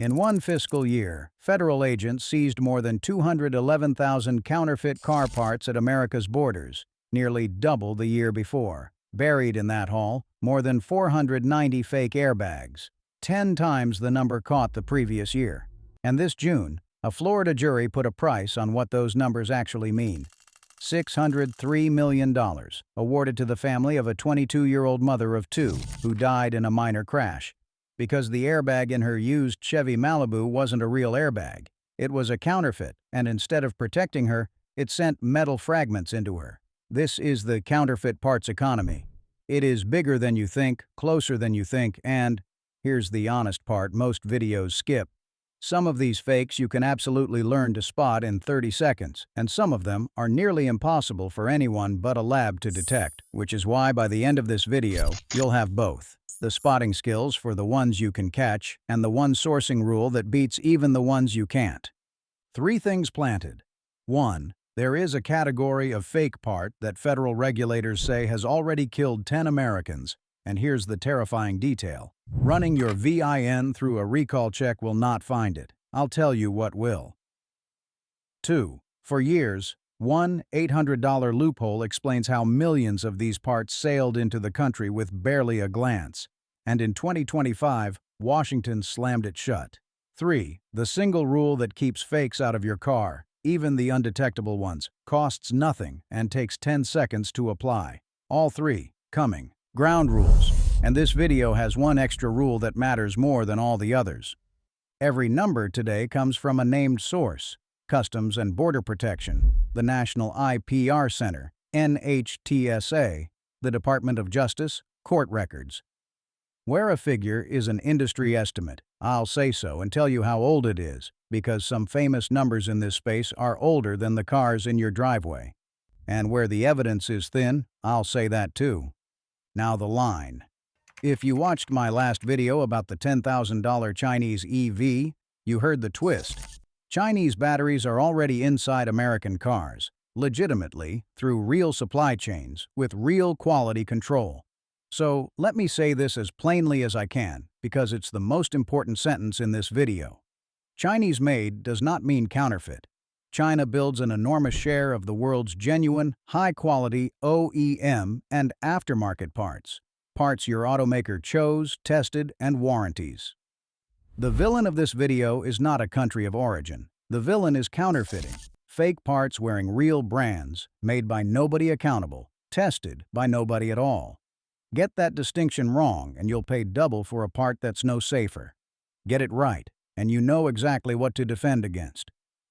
In one fiscal year, federal agents seized more than 211,000 counterfeit car parts at America's borders, nearly double the year before. Buried in that haul, more than 490 fake airbags, 10 times the number caught the previous year. And this June, a Florida jury put a price on what those numbers actually mean. $603 million, awarded to the family of a 22-year-old mother of two who died in a minor crash. Because the airbag in her used Chevy Malibu wasn't a real airbag. It was a counterfeit, and instead of protecting her, it sent metal fragments into her. This is the counterfeit parts economy. It is bigger than you think, closer than you think, and, here's the honest part most videos skip. Some of these fakes you can absolutely learn to spot in 30 seconds, and some of them are nearly impossible for anyone but a lab to detect, which is why by the end of this video, you'll have both. The spotting skills for the ones you can catch, and the one sourcing rule that beats even the ones you can't. 3 things planted. 1. There is a category of fake part that federal regulators say has already killed 10 Americans, and here's the terrifying detail. Running your VIN through a recall check will not find it. I'll tell you what will. 2. For years, one $800 loophole explains how millions of these parts sailed into the country with barely a glance. And in 2025, Washington slammed it shut. 3. The single rule that keeps fakes out of your car, even the undetectable ones, costs nothing and takes 10 seconds to apply. All 3, coming. Ground rules. And this video has one extra rule that matters more than all the others. Every number today comes from a named source. Customs and Border Protection, the National IPR Center, NHTSA, the Department of Justice, court records. Where a figure is an industry estimate, I'll say so and tell you how old it is, because some famous numbers in this space are older than the cars in your driveway. And where the evidence is thin, I'll say that too. Now the line. If you watched my last video about the $10,000 Chinese EV, you heard the twist. Chinese batteries are already inside American cars, legitimately, through real supply chains, with real quality control. So, let me say this as plainly as I can, because it's the most important sentence in this video. Chinese-made does not mean counterfeit. China builds an enormous share of the world's genuine, high-quality OEM and aftermarket parts. Parts your automaker chose, tested, and warranties. The villain of this video is not a country of origin. The villain is counterfeiting. Fake parts wearing real brands, made by nobody accountable, tested by nobody at all. Get that distinction wrong and you'll pay double for a part that's no safer. Get it right, and you know exactly what to defend against.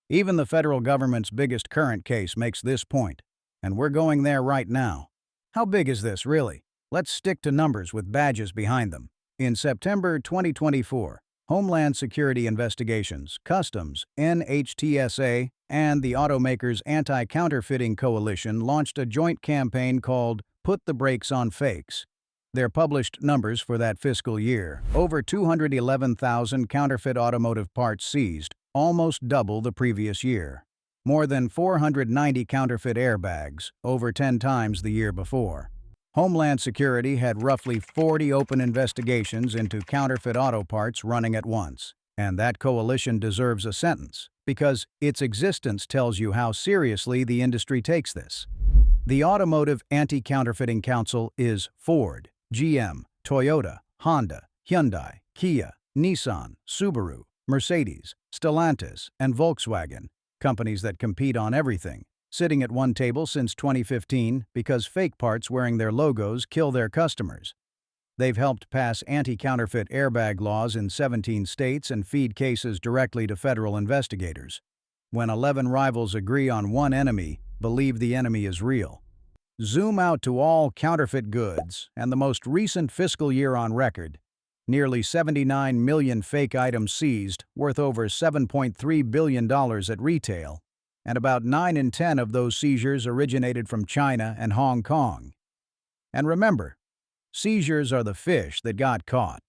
Even the federal government's biggest current case makes this point, and we're going there right now. How big is this, really? Let's stick to numbers with badges behind them. In September 2024, Homeland Security Investigations, Customs, NHTSA, and the automakers' Anti-Counterfeiting Coalition launched a joint campaign called Put the Brakes on Fakes. Their published numbers for that fiscal year: over 211,000 counterfeit automotive parts seized, almost double the previous year. More than 490 counterfeit airbags, over 10 times the year before. Homeland Security had roughly 40 open investigations into counterfeit auto parts running at once. And that coalition deserves a sentence, because its existence tells you how seriously the industry takes this. The Automotive Anti-Counterfeiting Council is Ford, GM, Toyota, Honda, Hyundai, Kia, Nissan, Subaru, Mercedes, Stellantis, and Volkswagen, companies that compete on everything, sitting at one table since 2015 because fake parts wearing their logos kill their customers. They've helped pass anti-counterfeit airbag laws in 17 states and feed cases directly to federal investigators. When 11 rivals agree on one enemy, believe the enemy is real. Zoom out to all counterfeit goods, and the most recent fiscal year on record. Nearly 79 million fake items seized, worth over $7.3 billion at retail. And about 9 in 10 of those seizures originated from China and Hong Kong. And remember, seizures are the fish that got caught.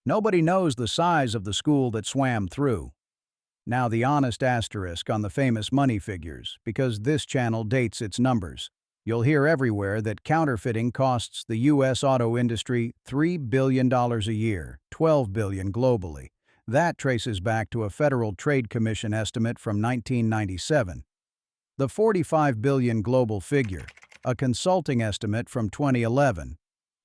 Nobody knows the size of the school that swam through. Now the honest asterisk on the famous money figures, because this channel dates its numbers. You'll hear everywhere that counterfeiting costs the U.S. auto industry $3 billion a year, $12 billion globally. That traces back to a Federal Trade Commission estimate from 1997. The $45 billion global figure, a consulting estimate from 2011.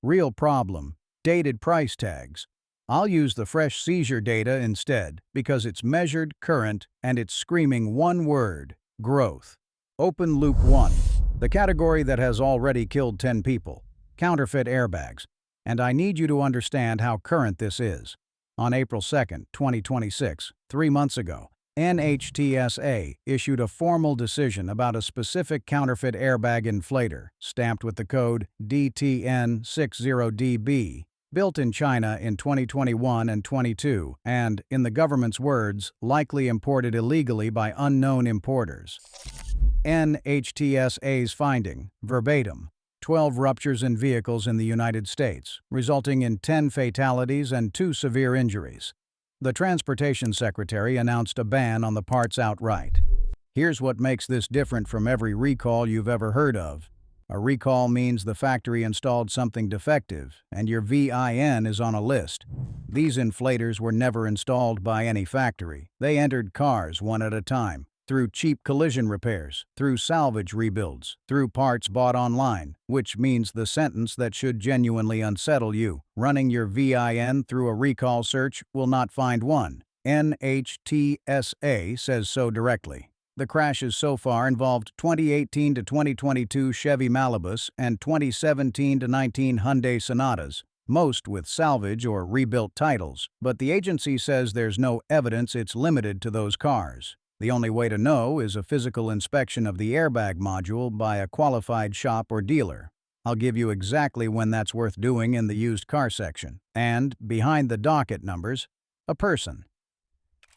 Real problem: dated price tags. I'll use the fresh seizure data instead because it's measured, current, and it's screaming one word: growth. Open Loop 1, the category that has already killed 10 people. Counterfeit airbags. And I need you to understand how current this is. On April 2, 2026, 3 months ago, NHTSA issued a formal decision about a specific counterfeit airbag inflator, stamped with the code DTN60DB, built in China in 2021 and 22, and, in the government's words, likely imported illegally by unknown importers. NHTSA's finding, verbatim: 12 ruptures in vehicles in the United States, resulting in 10 fatalities and 2 severe injuries. The Transportation Secretary announced a ban on the parts outright. Here's what makes this different from every recall you've ever heard of. A recall means the factory installed something defective, and your VIN is on a list. These inflators were never installed by any factory. They entered cars one at a time, through cheap collision repairs, through salvage rebuilds, through parts bought online, which means the sentence that should genuinely unsettle you: running your VIN through a recall search will not find one. NHTSA says so directly. The crashes so far involved 2018 to 2022 Chevy Malibus and 2017 to 19 Hyundai Sonatas, most with salvage or rebuilt titles, but the agency says there's no evidence it's limited to those cars. The only way to know is a physical inspection of the airbag module by a qualified shop or dealer. I'll give you exactly when that's worth doing in the used car section. And, behind the docket numbers, a person.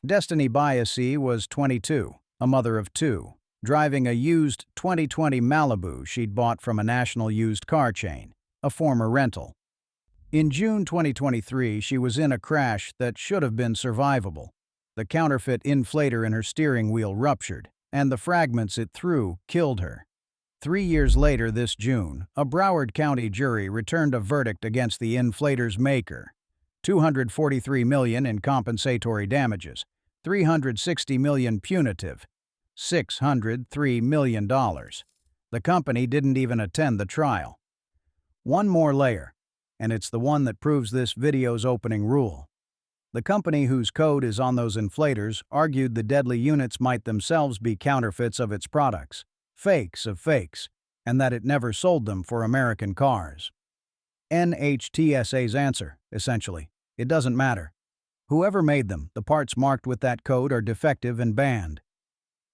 Destiny Biasi was 22, a mother of 2, driving a used 2020 Malibu she'd bought from a national used car chain, a former rental. In June 2023, she was in a crash that should have been survivable. The counterfeit inflator in her steering wheel ruptured, and the fragments it threw killed her. 3 years later this June, a Broward County jury returned a verdict against the inflator's maker: $243 million in compensatory damages, $360 million punitive, $603 million. The company didn't even attend the trial. One more layer, and it's the one that proves this video's opening rule. The company whose code is on those inflators argued the deadly units might themselves be counterfeits of its products, fakes of fakes, and that it never sold them for American cars. NHTSA's answer, essentially: it doesn't matter. Whoever made them, the parts marked with that code are defective and banned.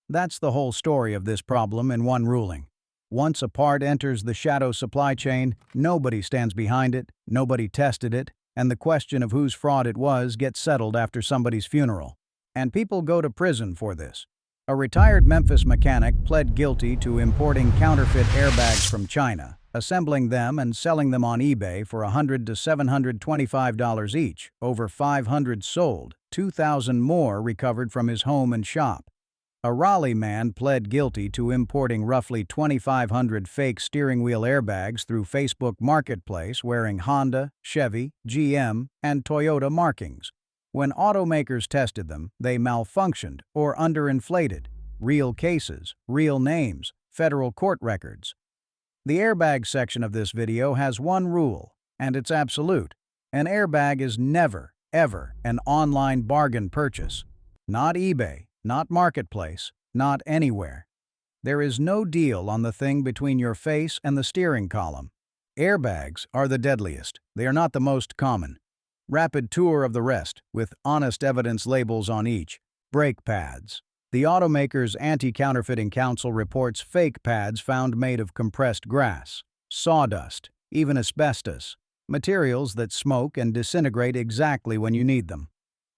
That's the whole story of this problem in one ruling. Once a part enters the shadow supply chain, nobody stands behind it, nobody tested it, and the question of whose fraud it was gets settled after somebody's funeral. And people go to prison for this. A retired Memphis mechanic pled guilty to importing counterfeit airbags from China, assembling them and selling them on eBay for $100 to $725 each, over 500 sold, 2,000 more recovered from his home and shop. A Raleigh man pled guilty to importing roughly 2,500 fake steering wheel airbags through Facebook Marketplace wearing Honda, Chevy, GM, and Toyota markings. When automakers tested them, they malfunctioned or underinflated. Real cases, real names, federal court records. The airbag section of this video has one rule, and it's absolute. An airbag is never, ever an online bargain purchase. Not eBay. Not Marketplace, not anywhere. There is no deal on the thing between your face and the steering column. Airbags are the deadliest. They are not the most common. Rapid tour of the rest, with honest evidence labels on each. Brake pads. The automaker's Anti-Counterfeiting Council reports fake pads found made of compressed grass, sawdust, even asbestos, materials that smoke and disintegrate exactly when you need them.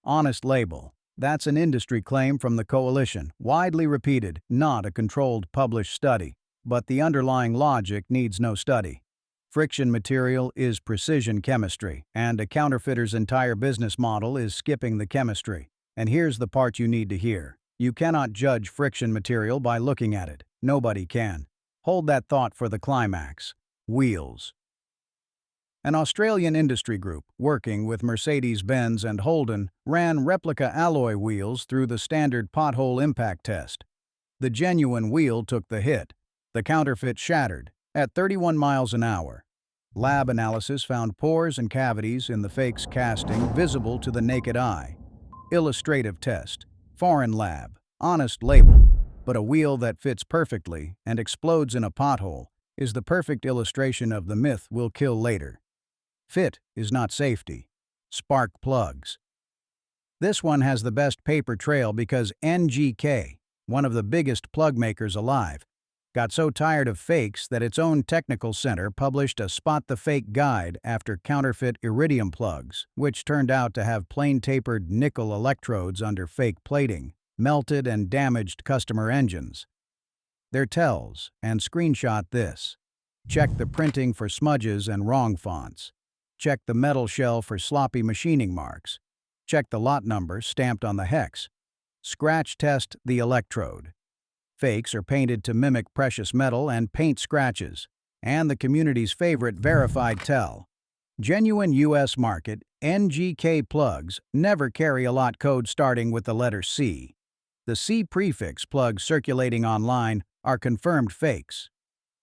Honest label. That's an industry claim from the coalition, widely repeated, not a controlled published study. But the underlying logic needs no study. Friction material is precision chemistry, and a counterfeiter's entire business model is skipping the chemistry. And here's the part you need to hear. You cannot judge friction material by looking at it. Nobody can. Hold that thought for the climax. Wheels. An Australian industry group, working with Mercedes-Benz and Holden, ran replica alloy wheels through the standard pothole impact test. The genuine wheel took the hit. The counterfeit shattered at 31 miles an hour. Lab analysis found pores and cavities in the fake's casting visible to the naked eye. Illustrative test. Foreign lab. Honest label. But a wheel that fits perfectly and explodes in a pothole is the perfect illustration of the myth we'll kill later. Fit is not safety. Spark plugs. This one has the best paper trail because NGK, one of the biggest plug makers alive, got so tired of fakes that its own technical center published a Spot the Fake guide after counterfeit iridium plugs, which turned out to have plain-tapered nickel electrodes under fake plating, melted and damaged customer engines. They're tells, and screenshot this. Check the printing for smudges and wrong fonts. Check the metal shell for sloppy machining marks. Check the lot number stamped on the hex. Scratch test the electrode. Fakes are painted to mimic precious metal and paint scratches, and the community's favorite verified tell. Genuine U.S. market NGK plugs never carry a lot code starting with the letter C. The C prefix plugs circulating online are confirmed fakes.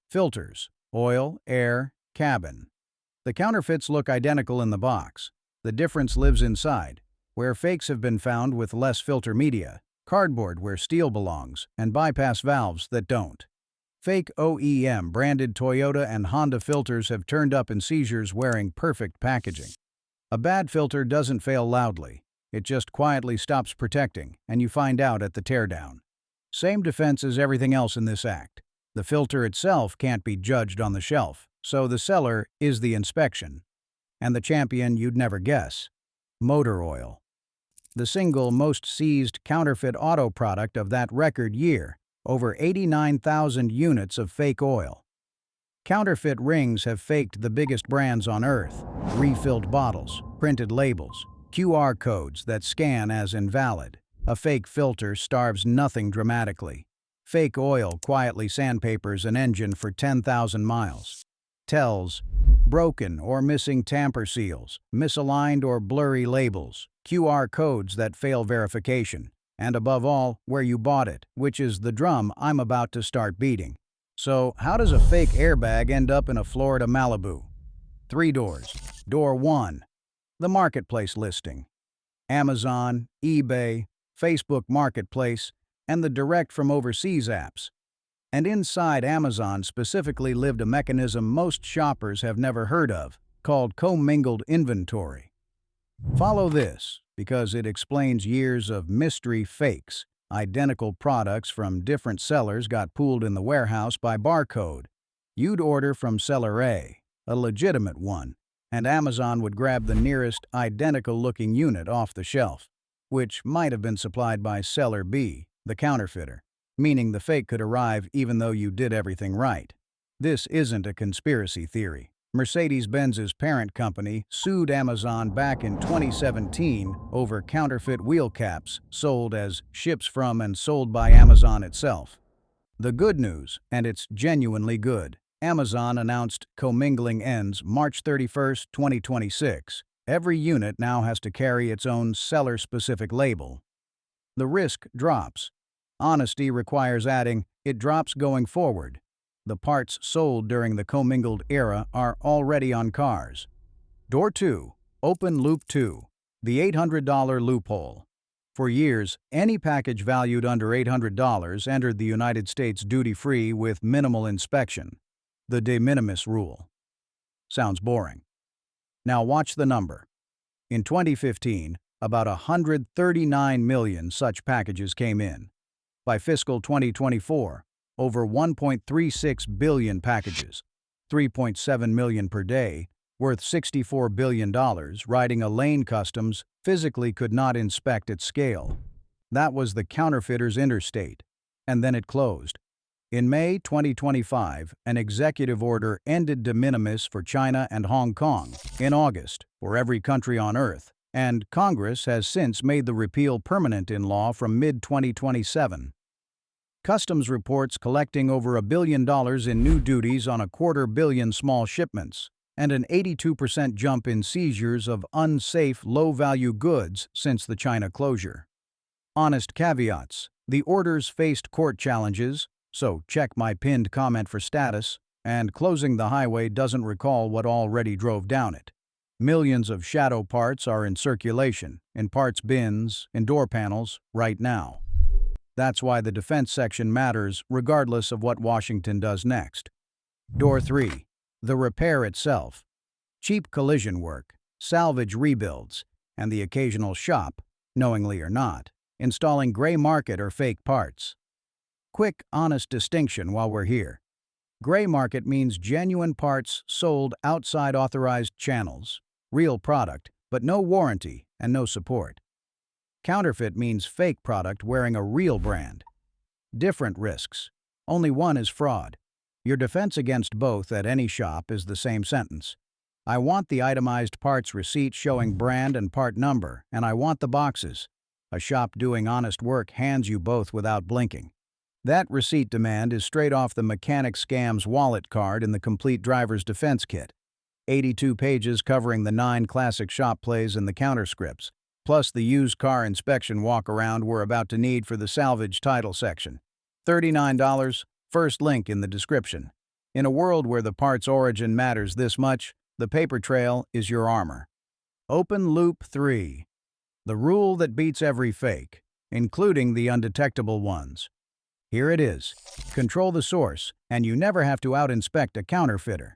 Filters: oil, air, cabin. The counterfeits look identical in the box. The difference lives inside, where fakes have been found with less filter media, cardboard where steel belongs, and bypass valves that don't. Fake OEM branded Toyota and Honda filters have turned up in seizures wearing perfect packaging. A bad filter doesn't fail loudly. It just quietly stops protecting, and you find out at the teardown. Same defense as everything else in this act. The filter itself can't be judged on the shelf, so the seller is the inspection. And the champion you'd never guess: motor oil. The single most seized counterfeit auto product of that record year, over 89,000 units of fake oil. Counterfeit rings have faked the biggest brands on earth: refilled bottles, printed labels, QR codes that scan as invalid. A fake filter starves nothing dramatically. Fake oil quietly sandpapers an engine for 10,000 miles. Tells: broken or missing tamper seals, misaligned or blurry labels, QR codes that fail verification, and above all, where you bought it, which is the drum I'm about to start beating. So, how does a fake airbag end up in a Florida Malibu? 3 doors. Door 1. The marketplace listing. Amazon, eBay, Facebook Marketplace, and the direct from overseas apps. And inside Amazon specifically lived a mechanism most shoppers have never heard of, called commingled inventory. Follow this, because it explains years of mystery fakes. Identical products from different sellers got pooled in the warehouse by barcode. You'd order from seller A, a legitimate one, and Amazon would grab the nearest identical-looking unit off the shelf, which might have been supplied by seller B, the counterfeiter, meaning the fake could arrive even though you did everything right. This isn't a conspiracy theory. Mercedes-Benz's parent company sued Amazon back in 2017 over counterfeit wheel caps sold as ships from and sold by Amazon itself. The good news, and it's genuinely good: Amazon announced commingling ends March 31, 2026. Every unit now has to carry its own seller-specific label. The risk drops. Honesty requires adding, it drops going forward. The parts sold during the commingled era are already on cars. Door 2. Open Loop 2. The $800 loophole. For years, any package valued under $800 entered the United States duty-free with minimal inspection. The de minimis rule. Sounds boring. Now watch the number. In 2015, about 139 million such packages came in. By fiscal 2024, over 1.36 billion packages, 3.7 million per day, worth $64 billion, riding a lane customs physically could not inspect at scale. That was the counterfeiter's interstate, and then it closed. In May 2025, an executive order ended de minimis for China and Hong Kong. In August, for every country on Earth, and Congress has since made the repeal permanent in law from mid-2027. Customs reports collecting over $1 billion in new duties on 250 million small shipments. and an 82% jump in seizures of unsafe, low-value goods since the China closure. Honest caveats: the orders faced court challenges, so check my pinned comment for status, and closing the highway doesn't recall what already drove down it. Millions of shadow parts are in circulation, in parts bins, in door panels, right now. That's why the defense section matters regardless of what Washington does next. Door 3. The repair itself. Cheap collision work, salvage rebuilds, and the occasional shop, knowingly or not, installing gray market or fake parts. Quick, honest distinction while we're here. Gray market means genuine parts sold outside authorized channels, real product, but no warranty and no support. Counterfeit means fake product wearing a real brand. Different risks. Only one is fraud. Your defense against both at any shop is the same sentence. I want the itemized parts receipt showing brand and part number, and I want the boxes. A shop doing honest work hands you both without blinking. That receipt demand is straight off the mechanic scam's wallet card in the complete driver's defense kit. 82 pages covering the 9 classic shop plays and the counter scripts, plus the used car inspection walk-around we're about to need for the salvage title section. $39, first link in the description. In a world where the part's origin matters this much, the paper trail is your armor. Open loop 3. The rule that beats every fake, including the undetectable ones. Here it is. Control the source, and you never have to out-inspect a counterfeiter.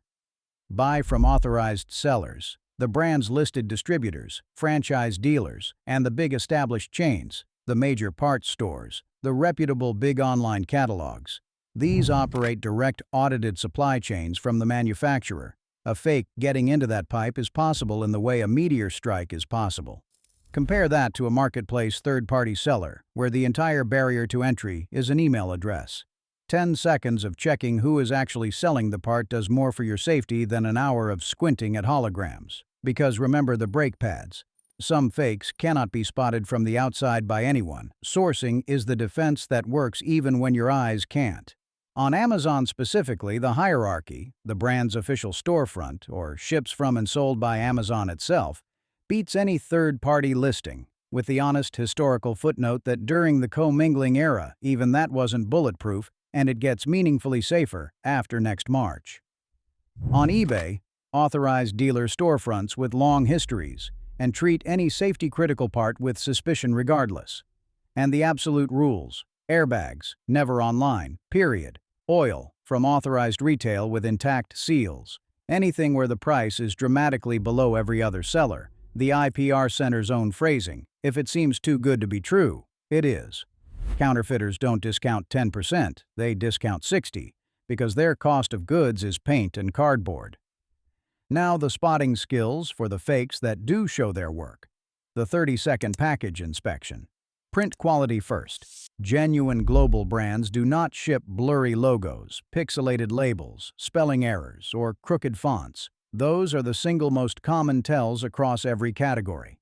Buy from authorized sellers, the brand's listed distributors, franchise dealers, and the big established chains, the major parts stores, the reputable big online catalogs. These operate direct audited supply chains from the manufacturer. A fake getting into that pipe is possible in the way a meteor strike is possible. Compare that to a marketplace third-party seller, where the entire barrier to entry is an email address. 10 seconds of checking who is actually selling the part does more for your safety than an hour of squinting at holograms. Because remember the brake pads. Some fakes cannot be spotted from the outside by anyone. Sourcing is the defense that works even when your eyes can't. On Amazon specifically, the hierarchy, the brand's official storefront, or ships from and sold by Amazon itself, beats any third-party listing, with the honest historical footnote that during the commingling era, even that wasn't bulletproof, and it gets meaningfully safer after next March. On eBay, authorized dealer storefronts with long histories, and treat any safety-critical part with suspicion regardless. And the absolute rules: airbags, never online, period. Oil, from authorized retail with intact seals. Anything where the price is dramatically below every other seller. The IPR Center's own phrasing: if it seems too good to be true, it is. Counterfeiters don't discount 10%, they discount 60%, because their cost of goods is paint and cardboard. Now the spotting skills for the fakes that do show their work. The 30-second package inspection. Print quality first. Genuine global brands do not ship blurry logos, pixelated labels, spelling errors, or crooked fonts. Those are the single most common tells across every category.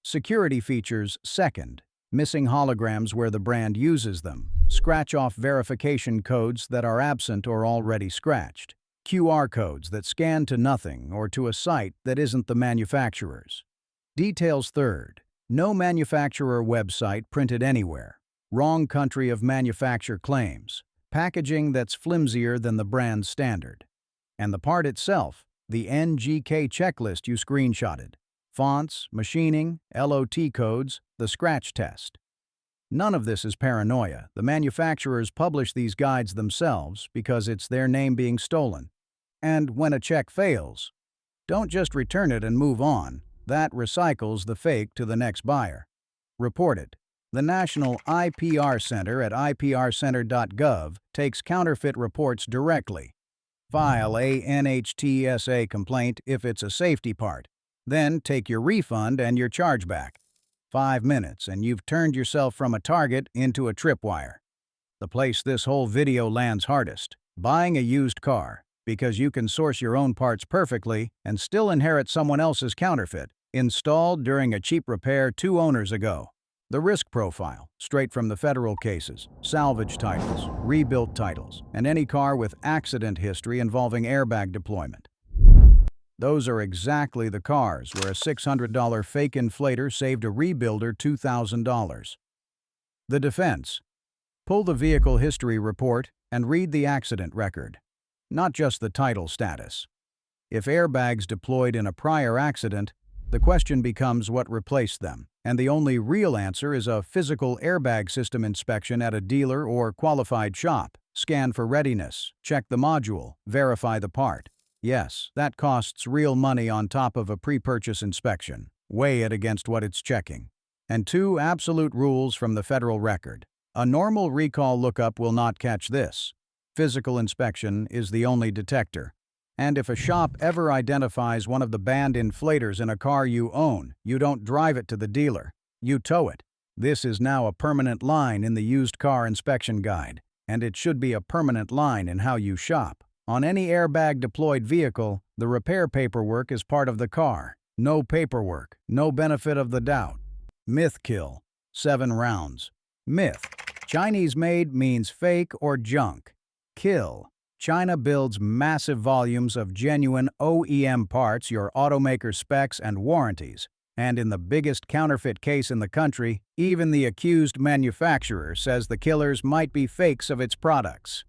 Security features second. Missing holograms where the brand uses them. Scratch-off verification codes that are absent or already scratched. QR codes that scan to nothing or to a site that isn't the manufacturer's. Details third. No manufacturer website printed anywhere. Wrong country of manufacture claims. Packaging that's flimsier than the brand standard. And the part itself, the NGK checklist you screenshotted. Fonts, machining, LOT codes, the scratch test. None of this is paranoia. The manufacturers publish these guides themselves because it's their name being stolen. And when a check fails, don't just return it and move on. That recycles the fake to the next buyer. Report it. The National IPR Center at iprcenter.gov takes counterfeit reports directly. File a NHTSA complaint if it's a safety part. Then take your refund and your chargeback. 5 minutes and you've turned yourself from a target into a tripwire. The place this whole video lands hardest: buying a used car, because you can source your own parts perfectly and still inherit someone else's counterfeit, installed during a cheap repair 2 owners ago. The risk profile, straight from the federal cases, salvage titles, rebuilt titles, and any car with accident history involving airbag deployment. Those are exactly the cars where a $600 fake inflator saved a rebuilder $2,000. The defense: pull the vehicle history report and read the accident record, not just the title status. If airbags deployed in a prior accident, the question becomes what replaced them, and the only real answer is a physical airbag system inspection at a dealer or qualified shop. Scan for readiness, check the module, verify the part. Yes, that costs real money on top of a pre-purchase inspection. Weigh it against what it's checking. And 2 absolute rules from the federal record. A normal recall lookup will not catch this. Physical inspection is the only detector. And if a shop ever identifies one of the banned inflators in a car you own, you don't drive it to the dealer. You tow it. This is now a permanent line in the used car inspection guide, and it should be a permanent line in how you shop. On any airbag-deployed vehicle, the repair paperwork is part of the car. No paperwork, no benefit of the doubt. Myth kill. 7 rounds. Myth: Chinese-made means fake or junk. Kill: China builds massive volumes of genuine OEM parts, your automaker specs and warranties. And in the biggest counterfeit case in the country, even the accused manufacturer says the killers might be fakes of its products.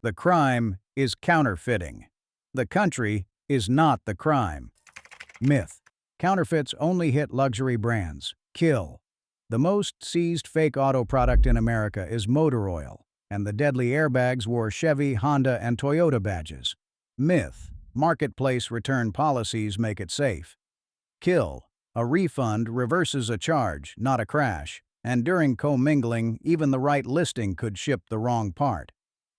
The crime is counterfeiting. The country is not the crime. Myth: Counterfeits only hit luxury brands. Kill: The most seized fake auto product in America is motor oil, and the deadly airbags wore Chevy, Honda, and Toyota badges. Myth: Marketplace return policies make it safe. Kill: A refund reverses a charge, not a crash, and during commingling, even the right listing could ship the wrong part.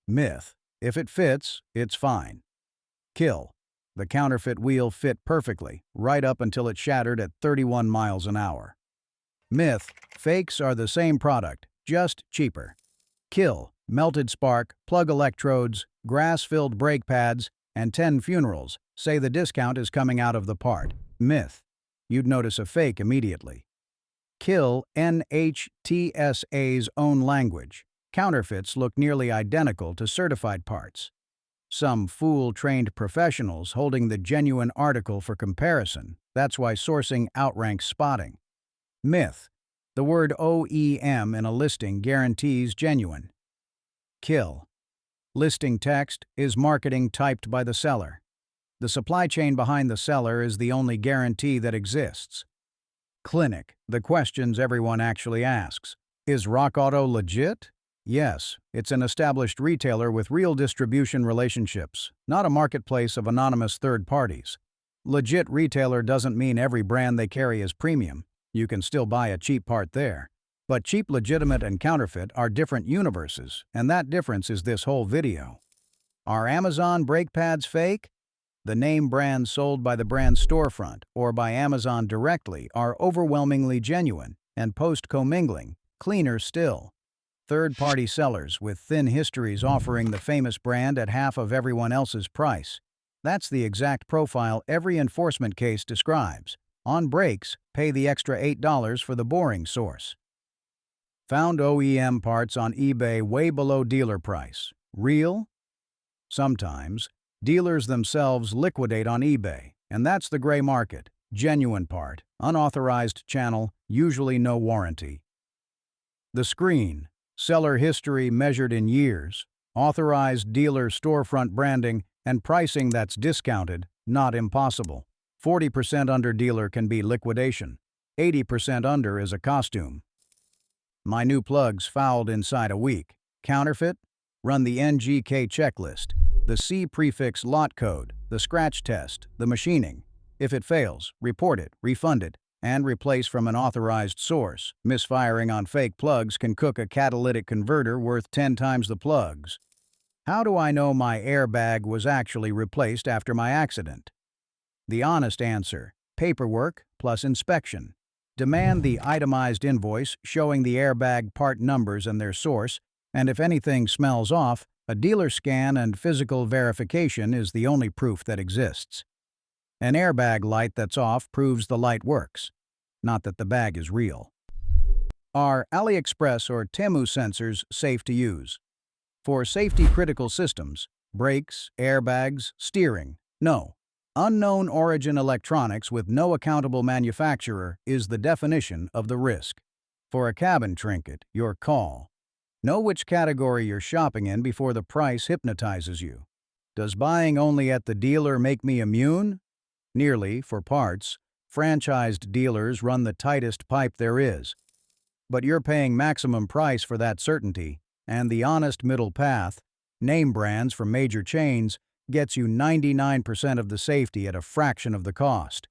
Myth: If it fits, it's fine. Kill: The counterfeit wheel fit perfectly, right up until it shattered at 31 miles an hour. Myth: Fakes are the same product, just cheaper. Kill: Melted spark, plug electrodes, grass-filled brake pads, and 10 funerals say the discount is coming out of the part. Myth: You'd notice a fake immediately. Kill: NHTSA's own language. Counterfeits look nearly identical to certified parts. Some fool trained professionals holding the genuine article for comparison. That's why sourcing outranks spotting. Myth: The word OEM in a listing guarantees genuine. Kill: Listing text is marketing typed by the seller. The supply chain behind the seller is the only guarantee that exists. Clinic: The questions everyone actually asks. Is Rock Auto legit? Yes, it's an established retailer with real distribution relationships, not a marketplace of anonymous third parties. Legit retailer doesn't mean every brand they carry is premium. You can still buy a cheap part there. But cheap, legitimate, and counterfeit are different universes, and that difference is this whole video. Are Amazon brake pads fake? The name brands sold by the brand storefront or by Amazon directly are overwhelmingly genuine, and post-commingling, cleaner still. Third-party sellers with thin histories offering the famous brand at half of everyone else's price. That's the exact profile every enforcement case describes. On brakes, pay the extra $8 for the boring source. Found OEM parts on eBay way below dealer price. Real? Sometimes. Dealers themselves liquidate on eBay, and that's the gray market. Genuine part, unauthorized channel, usually no warranty. The screen: seller history measured in years, authorized dealer storefront branding, and pricing that's discounted, not impossible. 40% under dealer can be liquidation. 80% under is a costume. My new plugs fouled inside a week. Counterfeit? Run the NGK checklist, the C prefix lot code, the scratch test, the machining. If it fails, report it, refund it, and replace from an authorized source. Misfiring on fake plugs can cook a catalytic converter worth 10 times the plugs. How do I know my airbag was actually replaced after my accident? The honest answer: paperwork plus inspection. Demand the itemized invoice showing the airbag part numbers and their source, and if anything smells off, a dealer scan and physical verification is the only proof that exists. An airbag light that's off proves the light works, not that the bag is real. Are AliExpress or Temu sensors safe to use? For safety-critical systems, brakes, airbags, steering, no. Unknown origin electronics with no accountable manufacturer is the definition of the risk. For a cabin trinket, your call. Know which category you're shopping in before the price hypnotizes you. Does buying only at the dealer make me immune? Nearly, for parts. Franchised dealers run the tightest pipe there is. But you're paying maximum price for that certainty, and the honest middle path, name brands from major chains, gets you 99% of the safety at a fraction of the cost.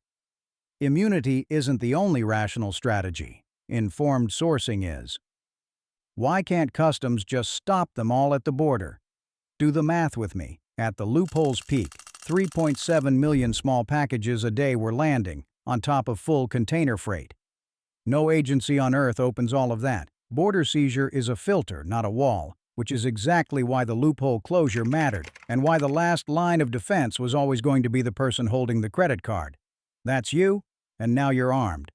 Immunity isn't the only rational strategy. Informed sourcing is. Why can't customs just stop them all at the border? Do the math with me. At the loophole's peak, 3.7 million small packages a day were landing, on top of full container freight. No agency on earth opens all of that. Border seizure is a filter, not a wall, which is exactly why the loophole closure mattered, and why the last line of defense was always going to be the person holding the credit card. That's you, and now you're armed.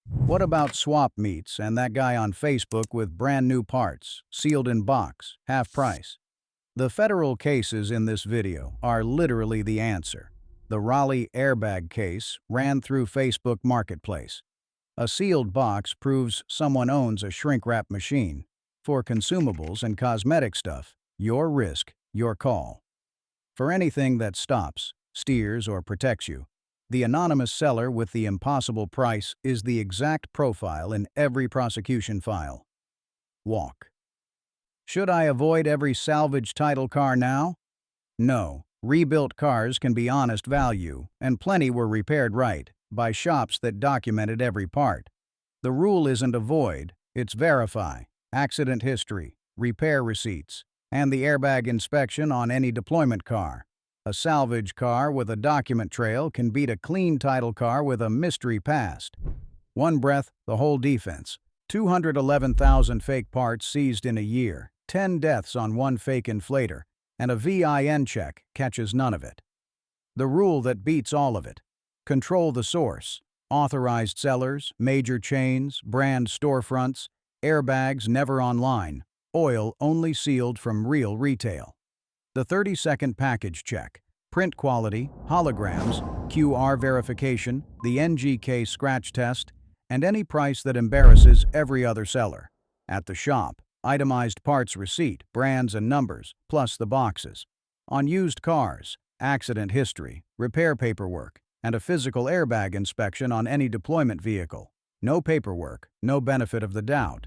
What about swap meets and that guy on Facebook with brand new parts, sealed in box, half price? The federal cases in this video are literally the answer. The Raleigh airbag case ran through Facebook Marketplace. A sealed box proves someone owns a shrink-wrap machine. For consumables and cosmetic stuff, your risk, your call. For anything that stops, steers, or protects you, the anonymous seller with the impossible price is the exact profile in every prosecution file. Walk. Should I avoid every salvage title car now? No. Rebuilt cars can be honest value, and plenty were repaired right, by shops that documented every part. The rule isn't avoid, it's verify. Accident history, repair receipts, and the airbag inspection on any deployment car. A salvage car with a document trail can beat a clean title car with a mystery past. One breath, the whole defense. 211,000 fake parts seized in a year, 10 deaths on one fake inflator, and a VIN check catches none of it. The rule that beats all of it. Control the source. Authorized sellers, major chains, brand storefronts, airbags never online, oil only sealed from real retail. The 30-second package check, print quality, holograms, QR verification, the NGK scratch test, and any price that embarrasses every other seller. At the shop, itemized parts receipt, brands and numbers, plus the boxes. On used cars, accident history, repair paperwork, and a physical airbag inspection on any deployment vehicle. No paperwork, no benefit of the doubt.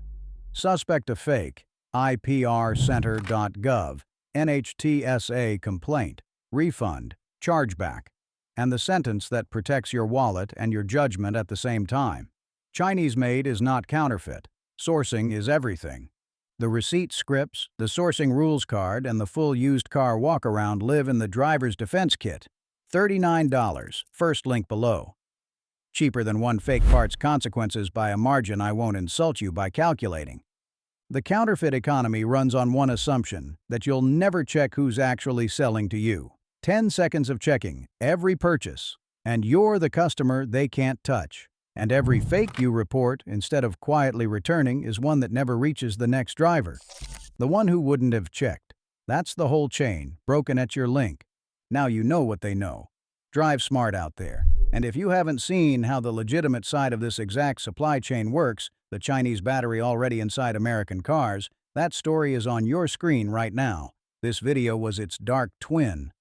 Suspect a fake, iprcenter.gov, NHTSA complaint, refund, chargeback, and the sentence that protects your wallet and your judgment at the same time. Chinese made is not counterfeit. Sourcing is everything. The receipt scripts, the sourcing rules card, and the full used car walkaround live in the driver's defense kit. $39, first link below. Cheaper than one fake part's consequences by a margin I won't insult you by calculating. The counterfeit economy runs on one assumption, that you'll never check who's actually selling to you. 10 seconds of checking, every purchase, and you're the customer they can't touch. And every fake you report, instead of quietly returning, is one that never reaches the next driver. The one who wouldn't have checked. That's the whole chain, broken at your link. Now you know what they know. Drive smart out there. And if you haven't seen how the legitimate side of this exact supply chain works, the Chinese battery already inside American cars, that story is on your screen right now. This video was its dark twin.